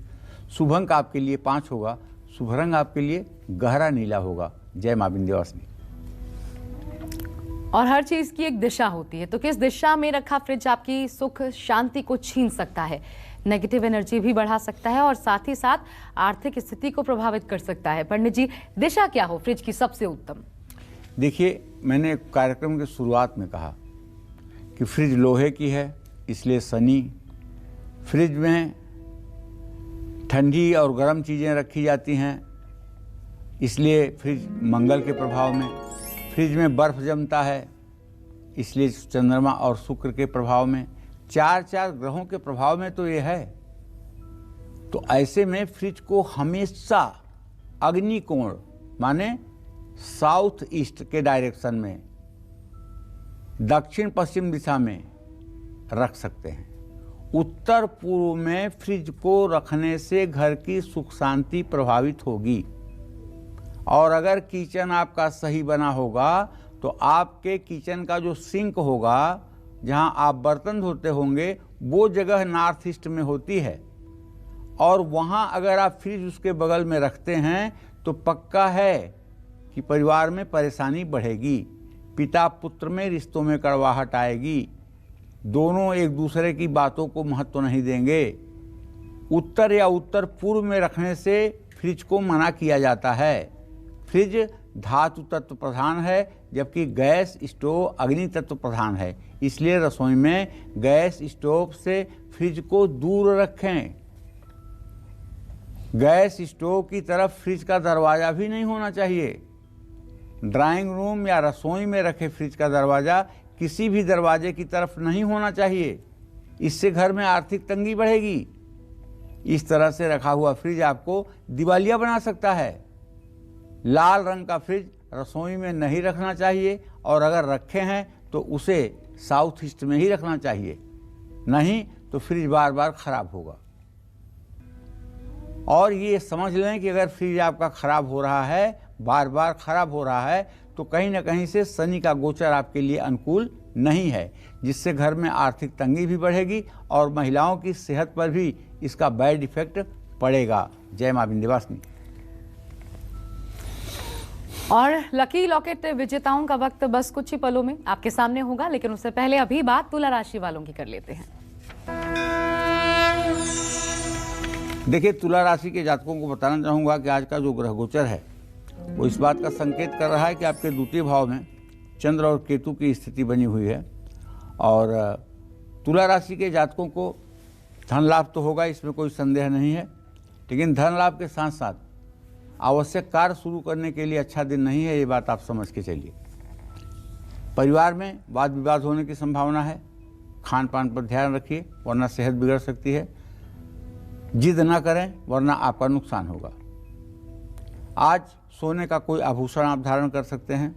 शुभ अंक आपके लिए 5 होगा, शुभ रंग आपके लिए गहरा नीला होगा। जय मां विंध्यवासिनी। और हर चीज की एक दिशा होती है, तो किस दिशा में रखा फ्रिज आपकी सुख शांति को छीन सकता है, नेगेटिव एनर्जी भी बढ़ा सकता है और साथ ही साथ आर्थिक स्थिति को प्रभावित कर सकता है। पंडित जी, दिशा क्या हो फ्रिज की सबसे उत्तम? देखिए, मैंने कार्यक्रम की शुरुआत में कहा कि फ्रिज लोहे की है, इसलिए शनि, फ्रिज में ठंडी और गर्म चीज़ें रखी जाती हैं, इसलिए फ्रिज मंगल के प्रभाव में, फ्रिज में बर्फ़ जमता है, इसलिए चंद्रमा और शुक्र के प्रभाव में, 4 ग्रहों के प्रभाव में तो ये है। तो ऐसे में फ्रिज को हमेशा अग्निकोण माने साउथ ईस्ट के डायरेक्शन में, दक्षिण पश्चिम दिशा में रख सकते हैं। उत्तर पूर्व में फ्रिज को रखने से घर की सुख शांति प्रभावित होगी। और अगर किचन आपका सही बना होगा तो आपके किचन का जो सिंक होगा, जहां आप बर्तन धोते होंगे, वो जगह नॉर्थ ईस्ट में होती है। और वहां अगर आप फ्रिज उसके बगल में रखते हैं तो पक्का है कि परिवार में परेशानी बढ़ेगी, पिता पुत्र में रिश्तों में कड़वाहट आएगी, दोनों एक दूसरे की बातों को महत्व नहीं देंगे। उत्तर या उत्तर पूर्व में रखने से फ्रिज को मना किया जाता है। फ्रिज धातु तत्व प्रधान है, जबकि गैस स्टोव अग्नि तत्व प्रधान है। इसलिए रसोई में गैस स्टोव से फ्रिज को दूर रखें। गैस स्टोव की तरफ फ्रिज का दरवाज़ा भी नहीं होना चाहिए। ड्राइंग रूम या रसोई में रखे फ्रिज का दरवाज़ा किसी भी दरवाजे की तरफ नहीं होना चाहिए। इससे घर में आर्थिक तंगी बढ़ेगी। इस तरह से रखा हुआ फ्रिज आपको दिवालिया बना सकता है। लाल रंग का फ्रिज रसोई में नहीं रखना चाहिए, और अगर रखे हैं तो उसे साउथ ईस्ट में ही रखना चाहिए, नहीं तो फ्रिज बार बार खराब होगा। और ये समझ लें कि अगर फ्रिज आपका खराब हो रहा है, बार बार खराब हो रहा है, तो कहीं ना कहीं से शनि का गोचर आपके लिए अनुकूल नहीं है, जिससे घर में आर्थिक तंगी भी बढ़ेगी और महिलाओं की सेहत पर भी इसका बैड इफेक्ट पड़ेगा। जय मां विंध्यवासिनी। और लकी लॉकेट विजेताओं का वक्त बस कुछ ही पलों में आपके सामने होगा, लेकिन उससे पहले अभी बात तुला राशि वालों की कर लेते हैं। देखिए, तुला राशि के जातकों को बताना चाहूंगा कि आज का जो ग्रह गोचर है वो इस बात का संकेत कर रहा है कि आपके द्वितीय भाव में चंद्र और केतु की स्थिति बनी हुई है। और तुला राशि के जातकों को धन लाभ तो होगा, इसमें कोई संदेह नहीं है, लेकिन धन लाभ के साथ साथ आवश्यक कार्य शुरू करने के लिए अच्छा दिन नहीं है, ये बात आप समझ के चलिए। परिवार में वाद विवाद होने की संभावना है। खान पान पर ध्यान रखिए, वरना सेहत बिगड़ सकती है। जिद ना करें, वरना आपका नुकसान होगा। आज सोने का कोई आभूषण आप धारण कर सकते हैं।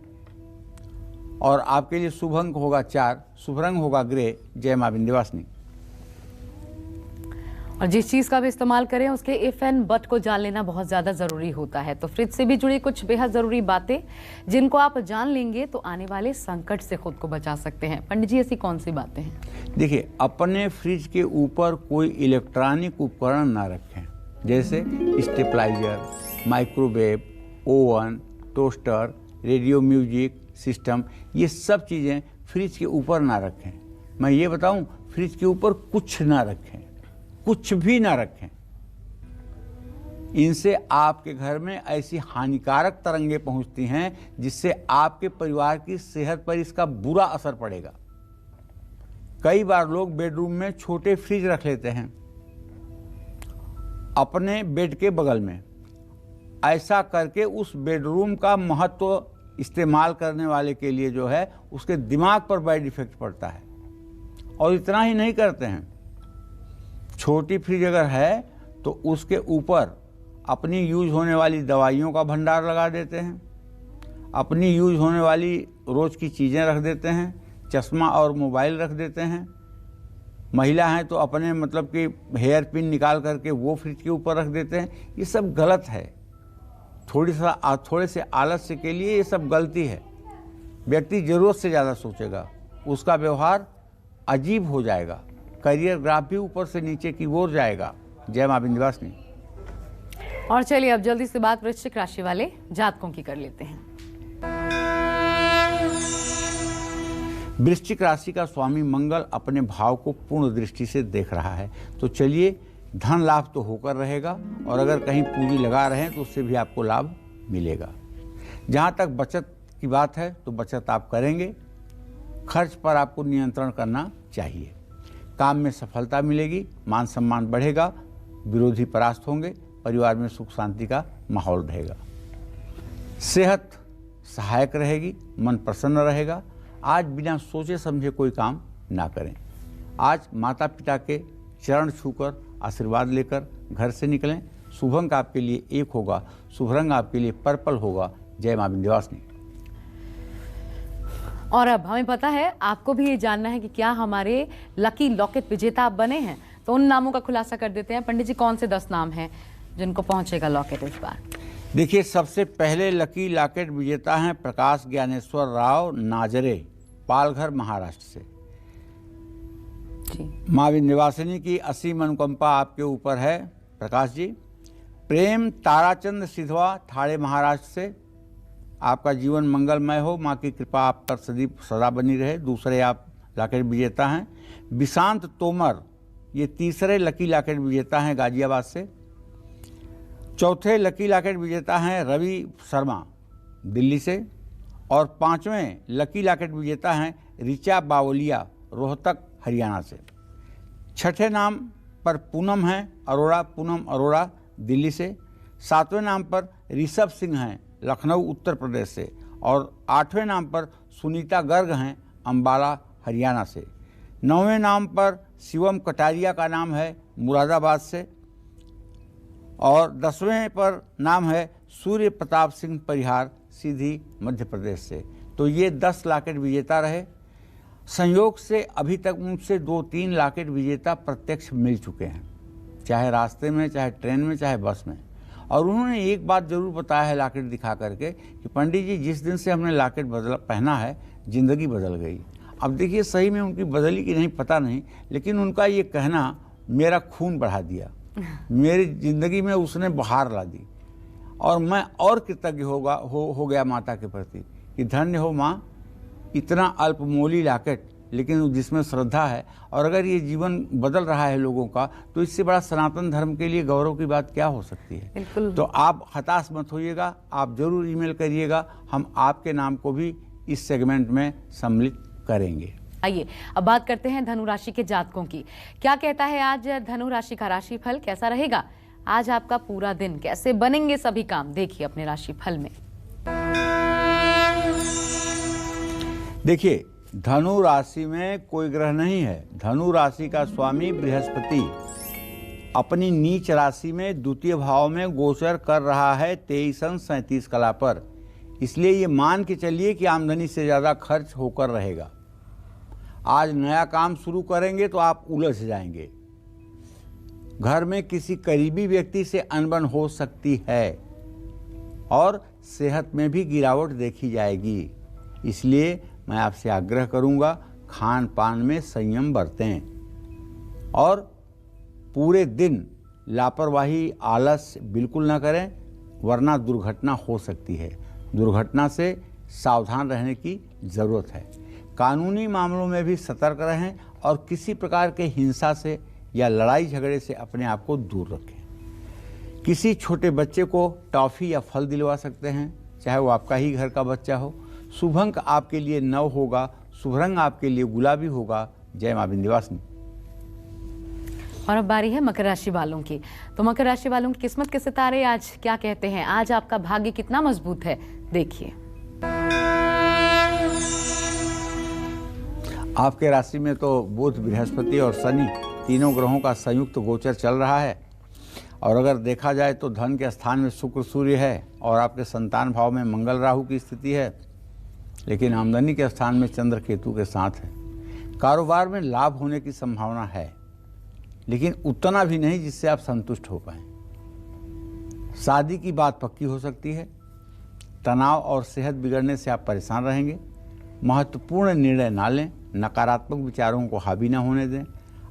और आपके लिए शुभ अंक होगा 4, शुभ रंग होगा ग्रे। जय मां विंध्यवासिनी। और जिस चीज का भी इस्तेमाल करें उसके इफ एंड बट को जान लेना बहुत ज्यादा जरूरी होता है। तो फ्रिज से भी जुड़ी कुछ बेहद जरूरी बातें जिनको आप जान लेंगे तो आने वाले संकट से खुद को बचा सकते हैं। पंडित जी, ऐसी कौन सी बातें हैं? देखिए, अपने फ्रिज के ऊपर कोई इलेक्ट्रॉनिक उपकरण ना रखें, जैसे stabilizer, microwave, oven, toaster, radio music system, ये सब चीज़ें फ्रिज के ऊपर ना रखें। मैं ये बताऊं, फ्रिज के ऊपर कुछ ना रखें, कुछ भी ना रखें। इनसे आपके घर में ऐसी हानिकारक तरंगें पहुंचती हैं जिससे आपके परिवार की सेहत पर इसका बुरा असर पड़ेगा। कई बार लोग बेडरूम में छोटे फ्रिज रख लेते हैं अपने बेड के बगल में। ऐसा करके उस बेडरूम का महत्व इस्तेमाल करने वाले के लिए जो है उसके दिमाग पर बैड इफेक्ट पड़ता है। और इतना ही नहीं करते हैं, छोटी फ्रिज अगर है तो उसके ऊपर अपनी यूज होने वाली दवाइयों का भंडार लगा देते हैं, अपनी यूज होने वाली रोज़ की चीज़ें रख देते हैं, चश्मा और मोबाइल रख देते हैं। महिला हैं तो अपने मतलब कि हेयर पिन निकाल करके वो फ्रिज के ऊपर रख देते हैं। ये सब गलत है। थोड़े से आलस्य के लिए ये सब गलती है। व्यक्ति ज़रूरत से ज़्यादा सोचेगा, उसका व्यवहार अजीब हो जाएगा, करियर ग्राफ भी ऊपर से नीचे की ओर जाएगा। जय मां विंध्यवासिनी। और चलिए अब जल्दी से बात वृश्चिक राशि वाले जातकों की कर लेते हैं। वृश्चिक राशि का स्वामी मंगल अपने भाव को पूर्ण दृष्टि से देख रहा है, तो चलिए धन लाभ तो होकर रहेगा, और अगर कहीं पूंजी लगा रहे हैं तो उससे भी आपको लाभ मिलेगा। जहाँ तक बचत की बात है तो बचत आप करेंगे, खर्च पर आपको नियंत्रण करना चाहिए। काम में सफलता मिलेगी, मान सम्मान बढ़ेगा, विरोधी परास्त होंगे, परिवार में सुख शांति का माहौल रहेगा। सेहत सहायक रहेगी, मन प्रसन्न रहेगा, आज बिना सोचे समझे कोई काम ना करें। आज माता पिता के चरण छूकर आशीर्वाद लेकर घर से निकलें। शुभ अंक आपके लिए 1 होगा, शुभ रंग आपके लिए पर्पल होगा। जय मां विंध्यवासिनी। और अब हमें पता है, आपको भी ये जानना है कि क्या हमारे लकी लॉकेट विजेता आप बने हैं, तो उन नामों का खुलासा कर देते हैं। पंडित जी, कौन से 10 नाम हैं जिनको पहुंचेगा लॉकेट इस बार? देखिए, सबसे पहले लकी लॉकेट विजेता हैं प्रकाश ज्ञानेश्वर राव नाजरे, पालघर, महाराष्ट्र से। जी। मां विंध्यवासिनी की असीम अनुकंपा आपके ऊपर है प्रकाश जी। प्रेम ताराचंद सिधवा, ठाणे, महाराष्ट्र से। आपका जीवन मंगलमय हो, माँ की कृपा आप पर सदा बनी रहे। दूसरे आप लॉकेट विजेता हैं। विशांत तोमर, ये तीसरे लकी लॉकेट विजेता हैं गाजियाबाद से। चौथे लकी लॉकेट विजेता हैं रवि शर्मा, दिल्ली से। और 5वें लकी लॉकेट विजेता हैं ऋचा बावलिया, रोहतक, हरियाणा से। छठे नाम पर पूनम हैं अरोड़ा, पूनम अरोड़ा, दिल्ली से। 7वें नाम पर ऋषभ सिंह हैं, लखनऊ, उत्तर प्रदेश से। और 8वें नाम पर सुनीता गर्ग हैं, अम्बाला, हरियाणा से। 9वें नाम पर शिवम कटारिया का नाम है, मुरादाबाद से। और 10वें पर नाम है सूर्य प्रताप सिंह परिहार, सीधी, मध्य प्रदेश से। तो ये 10 लॉकेट विजेता रहे। संयोग से अभी तक मुझसे 2-3 लॉकेट विजेता प्रत्यक्ष मिल चुके हैं, चाहे रास्ते में, चाहे ट्रेन में, चाहे बस में। और उन्होंने एक बात जरूर बताया है लॉकेट दिखा करके कि पंडित जी, जिस दिन से हमने लॉकेट पहना है, ज़िंदगी बदल गई। अब देखिए, सही में उनकी बदली कि नहीं पता नहीं, लेकिन उनका ये कहना मेरा खून बढ़ा दिया, मेरी ज़िंदगी में उसने बहार ला दी। और मैं और कृतज्ञ हो गया माता के प्रति कि धन्य हो माँ, इतना अल्पमोली लॉकेट, लेकिन जिसमें श्रद्धा है। और अगर ये जीवन बदल रहा है लोगों का, तो इससे बड़ा सनातन धर्म के लिए गौरव की बात क्या हो सकती है। बिल्कुल। तो आप हताश मत होइएगा, आप जरूर ईमेल करिएगा, हम आपके नाम को भी इस सेगमेंट में सम्मिलित करेंगे। आइए अब बात करते हैं धनु राशि के जातकों की। क्या कहता है आज धनु राशि का राशिफल, कैसा रहेगा आज आपका पूरा दिन, कैसे बनेंगे सभी काम, देखिए अपने राशिफल में। देखिए, धनु राशि में कोई ग्रह नहीं है। धनु राशि का स्वामी बृहस्पति अपनी नीच राशि में द्वितीय भाव में गोचर कर रहा है 23 अंश 37 कला पर। इसलिए ये मान के चलिए कि आमदनी से ज़्यादा खर्च होकर रहेगा। आज नया काम शुरू करेंगे तो आप उलझ जाएंगे। घर में किसी करीबी व्यक्ति से अनबन हो सकती है और सेहत में भी गिरावट देखी जाएगी। इसलिए मैं आपसे आग्रह करूंगा, खान पान में संयम बरतें और पूरे दिन लापरवाही, आलस बिल्कुल ना करें, वरना दुर्घटना हो सकती है। दुर्घटना से सावधान रहने की ज़रूरत है। कानूनी मामलों में भी सतर्क रहें और किसी प्रकार के हिंसा से या लड़ाई झगड़े से अपने आप को दूर रखें। किसी छोटे बच्चे को टॉफ़ी या फल दिलवा सकते हैं, चाहे वो आपका ही घर का बच्चा हो। शुभ अंक आपके लिए 9 होगा, शुभ रंग आपके लिए गुलाबी होगा। जय मां विंध्यवासिनी। और अब बारी है मकर राशि वालों की। तो मकर राशि वालों की किस्मत के सितारे आज क्या कहते हैं, आज आपका भाग्य कितना मजबूत है, देखिए। आपके राशि में तो बुध, बृहस्पति और शनि तीनों ग्रहों का संयुक्त गोचर चल रहा है। और अगर देखा जाए तो धन के स्थान में शुक्र, सूर्य है और आपके संतान भाव में मंगल, राहु की स्थिति है। लेकिन आमदनी के स्थान में चंद्र, केतु के साथ है। कारोबार में लाभ होने की संभावना है, लेकिन उतना भी नहीं जिससे आप संतुष्ट हो पाएं। शादी की बात पक्की हो सकती है। तनाव और सेहत बिगड़ने से आप परेशान रहेंगे। महत्वपूर्ण निर्णय ना लें, नकारात्मक विचारों को हावी ना होने दें।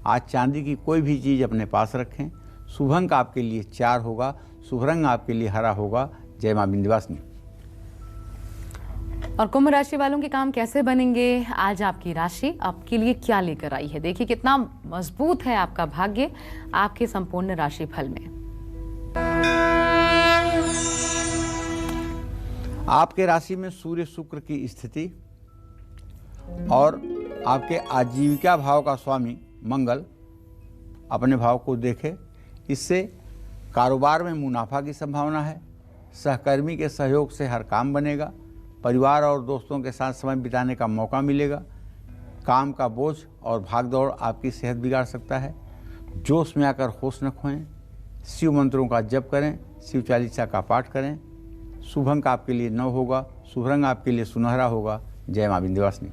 आज चांदी की कोई भी चीज़ अपने पास रखें। शुभ अंक आपके लिए 4 होगा, शुभ रंग आपके लिए हरा होगा। जय मां विंध्यवासिनी। और कुंभ राशि वालों के काम कैसे बनेंगे, आज आपकी राशि आपके लिए क्या लेकर आई है, देखिए कितना मजबूत है आपका भाग्य आपके संपूर्ण राशिफल में। आपके राशि में सूर्य, शुक्र की स्थिति और आपके आजीविका भाव का स्वामी मंगल अपने भाव को देखे, इससे कारोबार में मुनाफा की संभावना है। सहकर्मी के सहयोग से हर काम बनेगा। परिवार और दोस्तों के साथ समय बिताने का मौका मिलेगा। काम का बोझ और भागदौड़ आपकी सेहत बिगाड़ सकता है। जोश में आकर होश न खोएं। शिव मंत्रों का जप करें, शिव चालीसा का पाठ करें। शुभ अंक आपके लिए 9 होगा, शुभ रंग आपके लिए सुनहरा होगा। जय मां विंध्यवासिनी।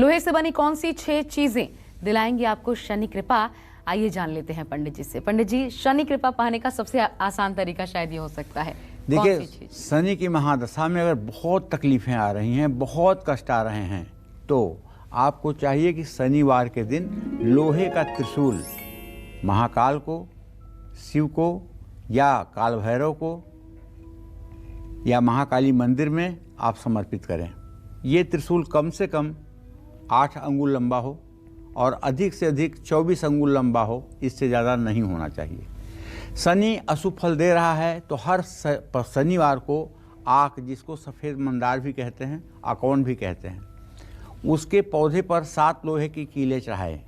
लोहे से बनी कौन सी 6 चीजें दिलाएंगी आपको शनि कृपा? आइए जान लेते हैं पंडित जी से। पंडित जी, शनि कृपा पाने का सबसे आसान तरीका शायद ये हो सकता है। देखिए, शनि की महादशा में अगर बहुत तकलीफें आ रही हैं, बहुत कष्ट आ रहे हैं, तो आपको चाहिए कि शनिवार के दिन लोहे का त्रिशूल महाकाल को, शिव को या काल भैरव को या महाकाली मंदिर में आप समर्पित करें। ये त्रिशूल कम से कम 8 अंगुल लंबा हो और अधिक से अधिक 24 अंगुल लंबा हो, इससे ज़्यादा नहीं होना चाहिए। शनि अशुभ फल दे रहा है तो हर शनिवार को आक, जिसको सफ़ेद मंदार भी कहते हैं, आकौन भी कहते हैं, उसके पौधे पर 7 लोहे की कीलें चढ़ाएं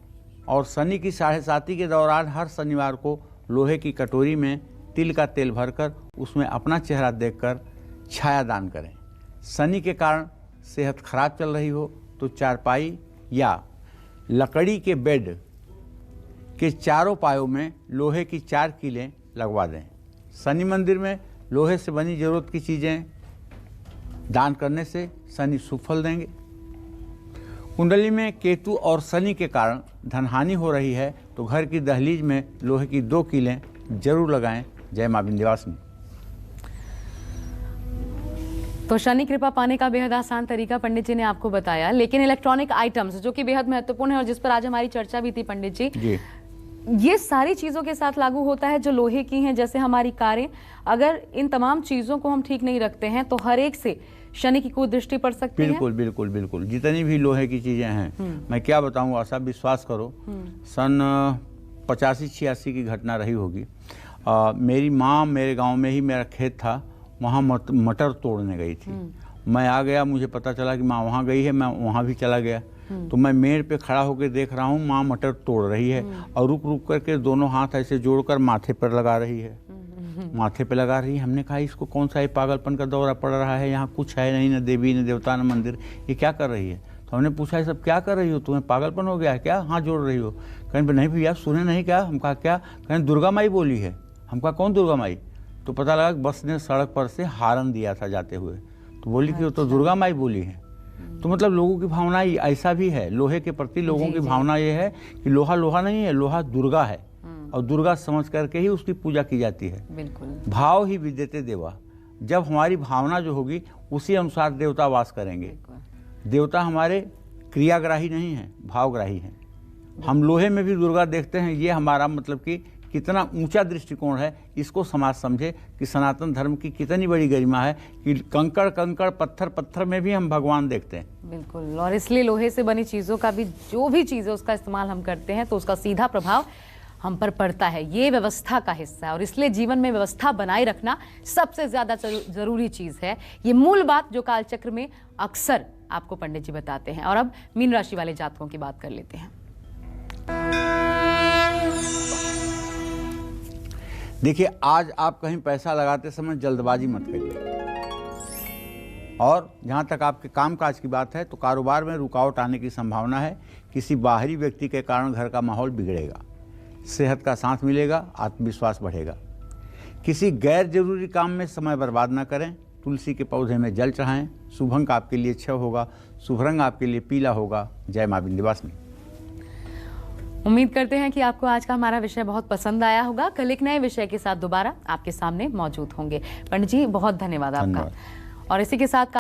और शनि की 7.5 के दौरान हर शनिवार को लोहे की कटोरी में तिल का तेल भरकर उसमें अपना चेहरा देखकर छाया दान करें। शनि के कारण सेहत खराब चल रही हो तो चारपाई या लकड़ी के बेड के चारों पायों में लोहे की 4 कीलें लगवा दें। शनि मंदिर में लोहे से बनी जरूरत की चीज़ें दान करने से शनि शुभ फल देंगे। कुंडली में केतु और शनि के कारण धनहानि हो रही है तो घर की दहलीज में लोहे की 2 कीलें जरूर लगाएं। जय मां विंध्यवासिनी। तो शनि कृपा पाने का बेहद आसान तरीका पंडित जी ने आपको बताया, लेकिन इलेक्ट्रॉनिक आइटम्स जो कि बेहद महत्वपूर्ण है और जिस पर आज हमारी चर्चा भी थी पंडित जी, ये सारी चीजों के साथ लागू होता है जो लोहे की हैं, जैसे हमारी कारें। अगर इन तमाम चीजों को हम ठीक नहीं रखते हैं तो हर एक से शनि की कुदृष्टि पड़ सकती है। बिल्कुल बिल्कुल बिल्कुल। जितनी भी लोहे की चीजें हैं, मैं क्या बताऊं, ऐसा विश्वास करो, सन 85-86 की घटना रही होगी। मेरी माँ मेरे गांव में ही, मेरा खेत था, वहाँ मटर तोड़ने गई थी। मैं आ गया, मुझे पता चला कि माँ वहाँ गई है, मैं वहाँ भी चला गया। तो मैं मेड़ पे खड़ा होकर देख रहा हूँ, माँ मटर तोड़ रही है और रुक रुक करके दोनों हाथ ऐसे जोड़कर माथे पर लगा रही है, माथे पे लगा रही है। हमने कहा इसको कौन सा ये पागलपन का दौरा पड़ रहा है, यहाँ कुछ है नहीं, न देवी न देवता न मंदिर, ये क्या कर रही है? तो हमने पूछा ये सब क्या कर रही हो, तुम्हें पागलपन हो गया है क्या, हाथ जोड़ रही हो? कहीं नहीं भैया सुने नहीं क्या? हम कहा क्या? कहीं दुर्गा माई बोली है। हम कहा कौन दुर्गा माई? तो पता लगा कि बस ने सड़क पर से हारन दिया था जाते हुए, तो बोली कि वो तो दुर्गा माई बोली है। तो मतलब लोगों की भावना ऐसा भी है, लोहे के प्रति लोगों की भावना ये है कि लोहा लोहा नहीं है, लोहा दुर्गा है और दुर्गा समझ करके ही उसकी पूजा की जाती है। बिल्कुल। भाव ही विद्यते देवा। जब हमारी भावना जो होगी उसी अनुसार देवता वास करेंगे। देवता हमारे क्रियाग्राही नहीं है, भावग्राही हैं। हम लोहे में भी दुर्गा देखते हैं, ये हमारा मतलब कि कितना ऊंचा दृष्टिकोण है, इसको समाज समझे कि सनातन धर्म की कितनी बड़ी गरिमा है कि कंकड़ कंकड़ पत्थर पत्थर में भी हम भगवान देखते हैं। बिल्कुल। और इसलिए लोहे से बनी चीज़ों का भी, जो भी चीज़ है उसका इस्तेमाल हम करते हैं तो उसका सीधा प्रभाव हम पर पड़ता है। ये व्यवस्था का हिस्सा है और इसलिए जीवन में व्यवस्था बनाए रखना सबसे ज़्यादा ज़रूरी चीज़ है। ये मूल बात जो कालचक्र में अक्सर आपको पंडित जी बताते हैं। और अब मीन राशि वाले जातकों की बात कर लेते हैं। देखिए, आज आप कहीं पैसा लगाते समय जल्दबाजी मत करिए। और जहाँ तक आपके कामकाज की बात है तो कारोबार में रुकावट आने की संभावना है। किसी बाहरी व्यक्ति के कारण घर का माहौल बिगड़ेगा। सेहत का साथ मिलेगा, आत्मविश्वास बढ़ेगा। किसी गैर जरूरी काम में समय बर्बाद न करें। तुलसी के पौधे में जल चढ़ाएं। शुभ अंक आपके लिए 6 होगा, शुभ रंग आपके लिए पीला होगा। जय मां विंध्यवासिनी। उम्मीद करते हैं कि आपको आज का हमारा विषय बहुत पसंद आया होगा। कल एक नए विषय के साथ दोबारा आपके सामने मौजूद होंगे। पंडित जी बहुत धन्यवाद आपका। और इसी के साथ